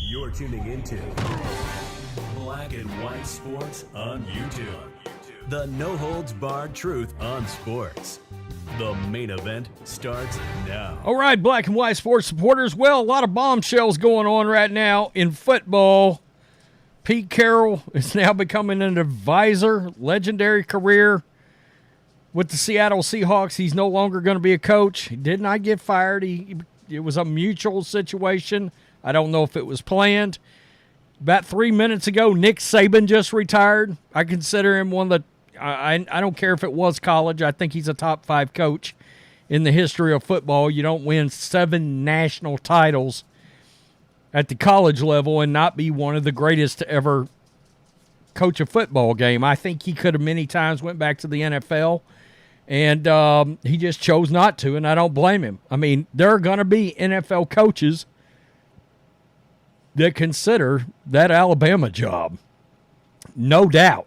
You're tuning into Black and White Sports on YouTube. The no-holds-barred truth on sports. The main event starts now. All right, Black and White Sports supporters. Well, a lot of bombshells going on right now in football. Pete Carroll is now becoming an advisor. Legendary career with the Seattle Seahawks. He's no longer going to be a coach. He did not get fired. It was a mutual situation. I don't know if it was planned. About 3 minutes ago, Nick Saban just retired. I consider him one of the I don't care if it was college. I think he's a top 5 coach in the history of football. You don't win 7 national titles at the college level and not be one of the greatest to ever coach a football game. I think he could have many times went back to the NFL, and he just chose not to, and I don't blame him. I mean, there are going to be NFL coaches that consider that Alabama job. No doubt.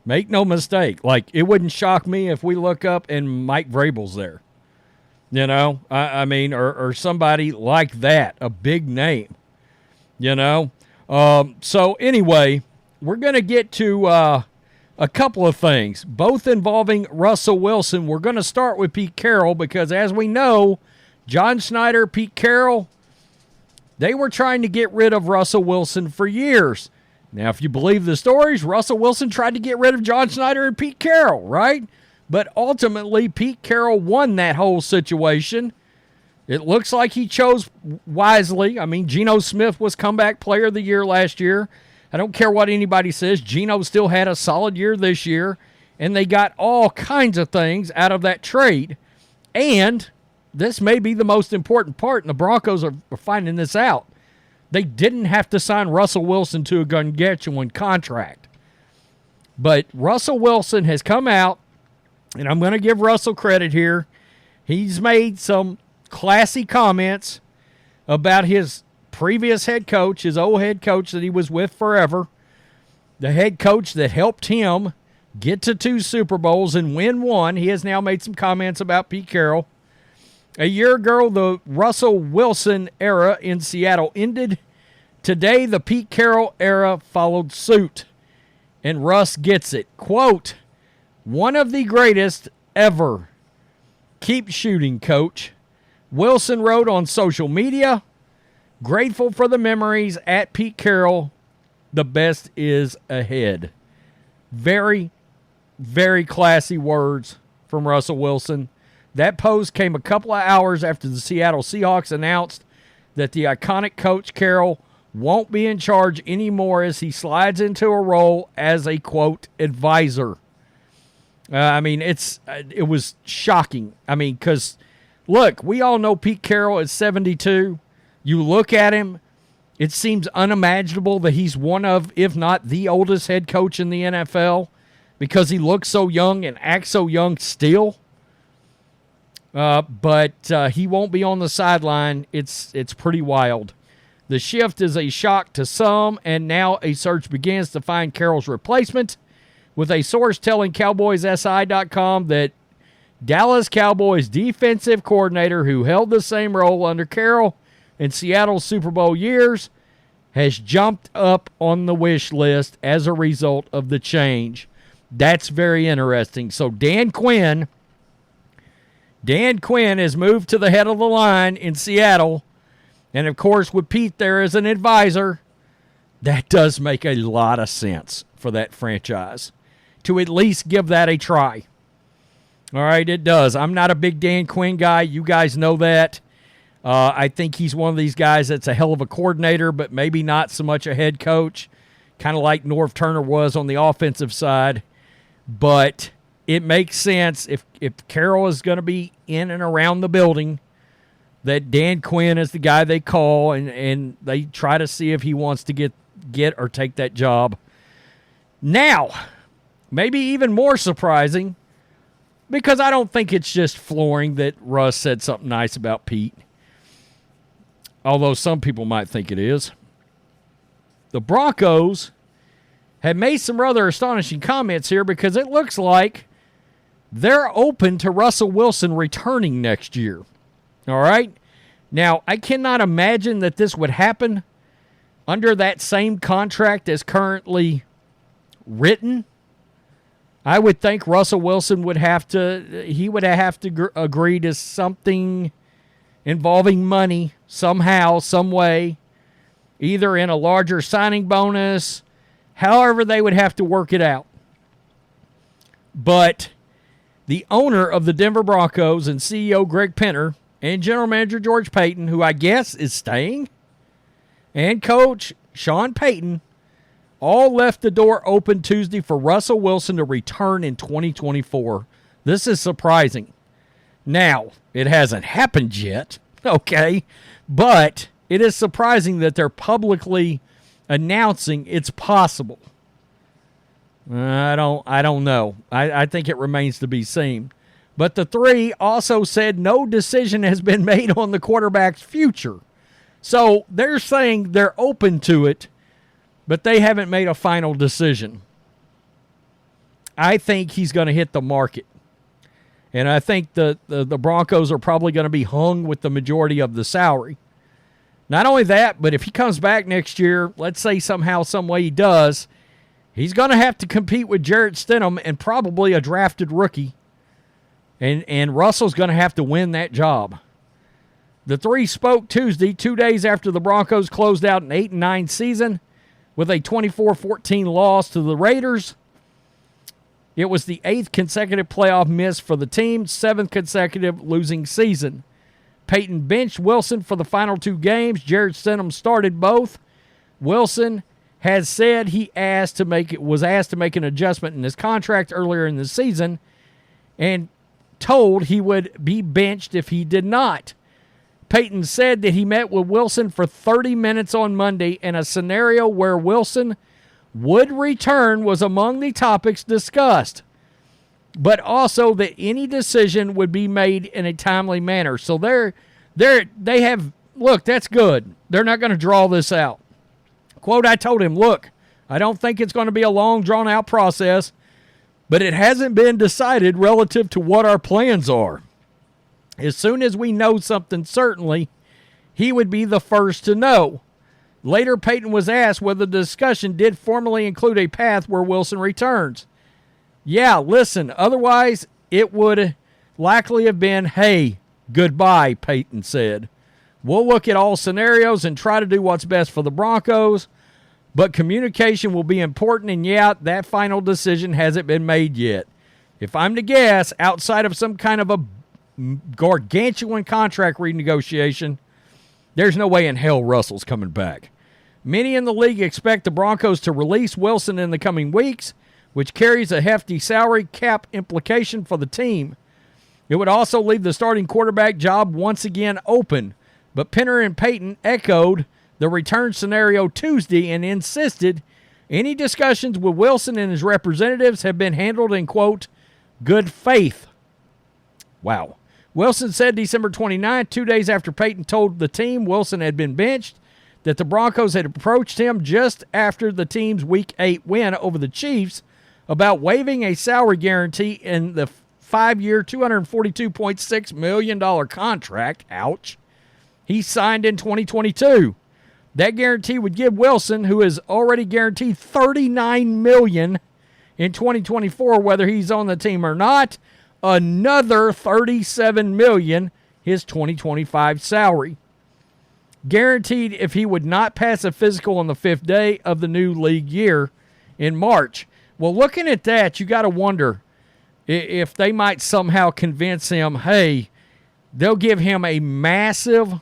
Make no mistake. Like, it wouldn't shock me if we look up and Mike Vrabel's there. You know? I mean, or somebody like that, a big name. You know? So, anyway, we're going to get to a couple of things, both involving Russell Wilson. We're going to start with Pete Carroll because, as we know, John Schneider, Pete Carroll, they were trying to get rid of Russell Wilson for years. Now, if you believe the stories, Russell Wilson tried to get rid of John Schneider and Pete Carroll, right? But ultimately, Pete Carroll won that whole situation. It looks like he chose wisely. I mean, Geno Smith was comeback player of the year last year. I don't care what anybody says. Geno still had a solid year this year, and they got all kinds of things out of that trade. And this may be the most important part, and the Broncos are finding this out. They didn't have to sign Russell Wilson to a gargantuan contract. But Russell Wilson has come out, and I'm going to give Russell credit here. He's made some classy comments about his previous head coach, his old head coach that he was with forever, the head coach that helped him get to 2 Super Bowls and win 1. He has now made some comments about Pete Carroll. A year ago, the Russell Wilson era in Seattle ended. Today, the Pete Carroll era followed suit. And Russ gets it. Quote, "One of the greatest ever. Keep shooting, coach." Wilson wrote on social media, "Grateful for the memories at Pete Carroll. The best is ahead." Very, very classy words from Russell Wilson. That post came a couple of hours after the Seattle Seahawks announced that the iconic coach Carroll won't be in charge anymore as he slides into a role as a, quote, advisor. I mean, it was shocking. I mean, because, look, we all know Pete Carroll is 72. You look at him, it seems unimaginable that he's one of, if not the oldest head coach in the NFL because he looks so young and acts so young still. But he won't be on the sideline. It's pretty wild. The shift is a shock to some, and now a search begins to find Carroll's replacement, with a source telling CowboysSI.com that Dallas Cowboys defensive coordinator who held the same role under Carroll in Seattle's Super Bowl years has jumped up on the wish list as a result of the change. That's very interesting. So Dan Quinn has moved to the head of the line in Seattle. And, of course, with Pete there as an advisor, that does make a lot of sense for that franchise to at least give that a try. All right, it does. I'm not a big Dan Quinn guy. You guys know that. I think he's one of these guys that's a hell of a coordinator, but maybe not so much a head coach, kind of like Norv Turner was on the offensive side. But it makes sense if Carroll is going to be in and around the building, that Dan Quinn is the guy they call, and they try to see if he wants to get or take that job. Now, maybe even more surprising, because I don't think it's just flooring that Russ said something nice about Pete, although some people might think it is. The Broncos have made some rather astonishing comments here because it looks like they're open to Russell Wilson returning next year. All right? Now, I cannot imagine that this would happen under that same contract as currently written. I would think Russell Wilson would have to agree to something involving money somehow, some way, either in a larger signing bonus, however they would have to work it out. But the owner of the Denver Broncos and CEO Greg Penner and general manager George Payton, who I guess is staying, and coach Sean Payton all left the door open Tuesday for Russell Wilson to return in 2024. This is surprising. Now, it hasn't happened yet, okay, but it is surprising that they're publicly announcing it's possible. I don't know. I think it remains to be seen. But the three also said no decision has been made on the quarterback's future. So they're saying they're open to it, but they haven't made a final decision. I think he's going to hit the market. And I think the Broncos are probably going to be hung with the majority of the salary. Not only that, but if he comes back next year, let's say somehow, some way he does, he's going to have to compete with Jarrett Stidham and probably a drafted rookie. And Russell's going to have to win that job. The three spoke Tuesday, 2 days after the Broncos closed out an 8-9 season with a 24-14 loss to the Raiders. It was the 8th consecutive playoff miss for the team, 7th consecutive losing season. Payton benched Wilson for the final 2 games. Jarrett Stidham started both. Wilson has said was asked to make an adjustment in his contract earlier in the season and told he would be benched if he did not. Payton said that he met with Wilson for 30 minutes on Monday, and a scenario where Wilson would return was among the topics discussed, but also that any decision would be made in a timely manner. So they have, look, that's good. They're not going to draw this out. Quote, I told him, look, I don't think it's going to be a long, drawn-out process, but it hasn't been decided relative to what our plans are. As soon as we know something certainly, he would be the first to know. Later, Payton was asked whether the discussion did formally include a path where Wilson returns. Yeah, listen, otherwise it would likely have been, hey, goodbye, Payton said. We'll look at all scenarios and try to do what's best for the Broncos, but communication will be important, and yeah, that final decision hasn't been made yet. If I'm to guess, outside of some kind of a gargantuan contract renegotiation, there's no way in hell Russell's coming back. Many in the league expect the Broncos to release Wilson in the coming weeks, which carries a hefty salary cap implication for the team. It would also leave the starting quarterback job once again open, but Penner and Payton echoed the return scenario Tuesday and insisted any discussions with Wilson and his representatives have been handled in, quote, good faith. Wow. Wilson said December 29th, 2 days after Payton told the team Wilson had been benched, that the Broncos had approached him just after the team's Week 8 win over the Chiefs about waiving a salary guarantee in the 5-year, $242.6 million contract, ouch, he signed in 2022. That guarantee would give Wilson, who is already guaranteed $39 million in 2024, whether he's on the team or not, another $37 million, his 2025 salary. Guaranteed if he would not pass a physical on the 5th day of the new league year in March. Well, looking at that, you got to wonder if they might somehow convince him, hey, they'll give him a massive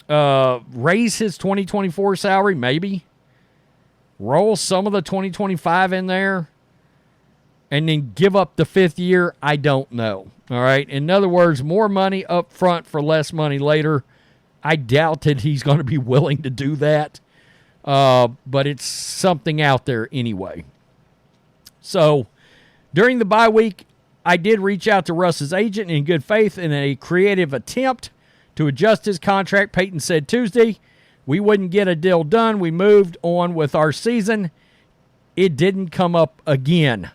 raise his 2024 salary, maybe. Roll some of the 2025 in there. And then give up the 5th year, I don't know. All right? In other words, more money up front for less money later. I doubt that he's going to be willing to do that. But it's something out there anyway. So, during the bye week, I did reach out to Russ's agent in good faith in a creative attempt to adjust his contract. Payton said Tuesday, we wouldn't get a deal done. We moved on with our season. It didn't come up again.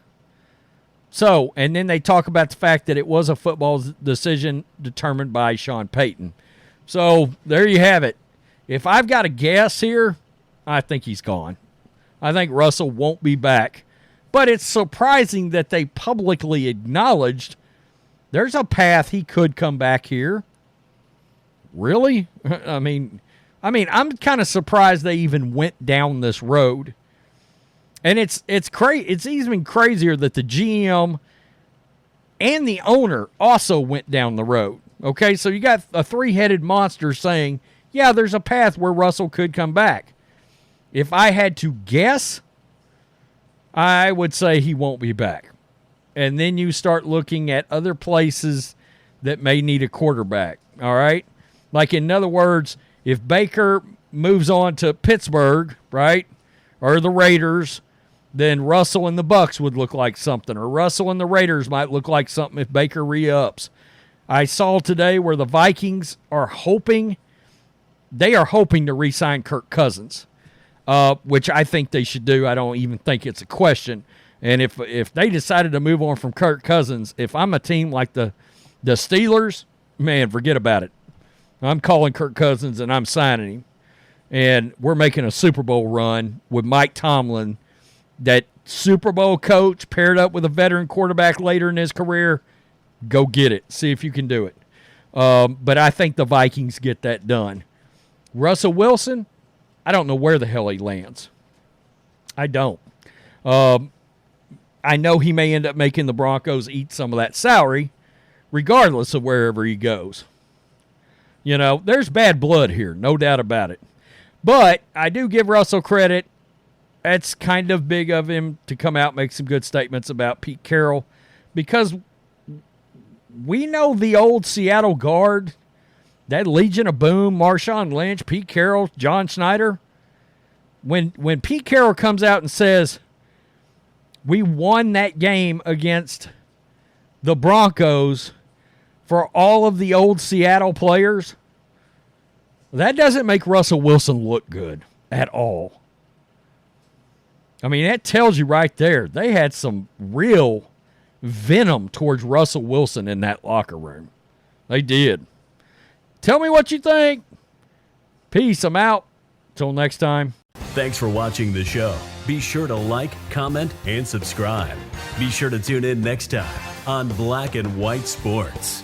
So, and then they talk about the fact that it was a football decision determined by Sean Payton. So, there you have it. If I've got a guess here, I think he's gone. I think Russell won't be back. But it's surprising that they publicly acknowledged there's a path he could come back here. Really? I mean, I'm kind of surprised they even went down this road. And it's even crazier that the GM and the owner also went down the road. Okay, so you got a three-headed monster saying, yeah, there's a path where Russell could come back. If I had to guess, I would say he won't be back. And then you start looking at other places that may need a quarterback, all right? Like, in other words, if Baker moves on to Pittsburgh, right, or the Raiders, then Russell and the Bucs would look like something, or Russell and the Raiders might look like something if Baker re-ups. I saw today where the Vikings are hoping to re-sign Kirk Cousins, which I think they should do. I don't even think it's a question. And if they decided to move on from Kirk Cousins, if I'm a team like the Steelers, man, forget about it. I'm calling Kirk Cousins and I'm signing him. And we're making a Super Bowl run with Mike Tomlin. That Super Bowl coach paired up with a veteran quarterback later in his career, go get it. See if you can do it. But I think the Vikings get that done. Russell Wilson, I don't know where the hell he lands. I don't. I know he may end up making the Broncos eat some of that salary, regardless of wherever he goes. You know, there's bad blood here, no doubt about it. But I do give Russell credit. That's kind of big of him to come out and make some good statements about Pete Carroll, because we know the old Seattle guard, that Legion of Boom, Marshawn Lynch, Pete Carroll, John Schneider. When Pete Carroll comes out and says, we won that game against the Broncos for all of the old Seattle players, that doesn't make Russell Wilson look good at all. I mean, that tells you right there, they had some real venom towards Russell Wilson in that locker room. They did. Tell me what you think. Peace. I'm out. Till next time. Thanks for watching the show. Be sure to like, comment, and subscribe. Be sure to tune in next time on Black and White Sports.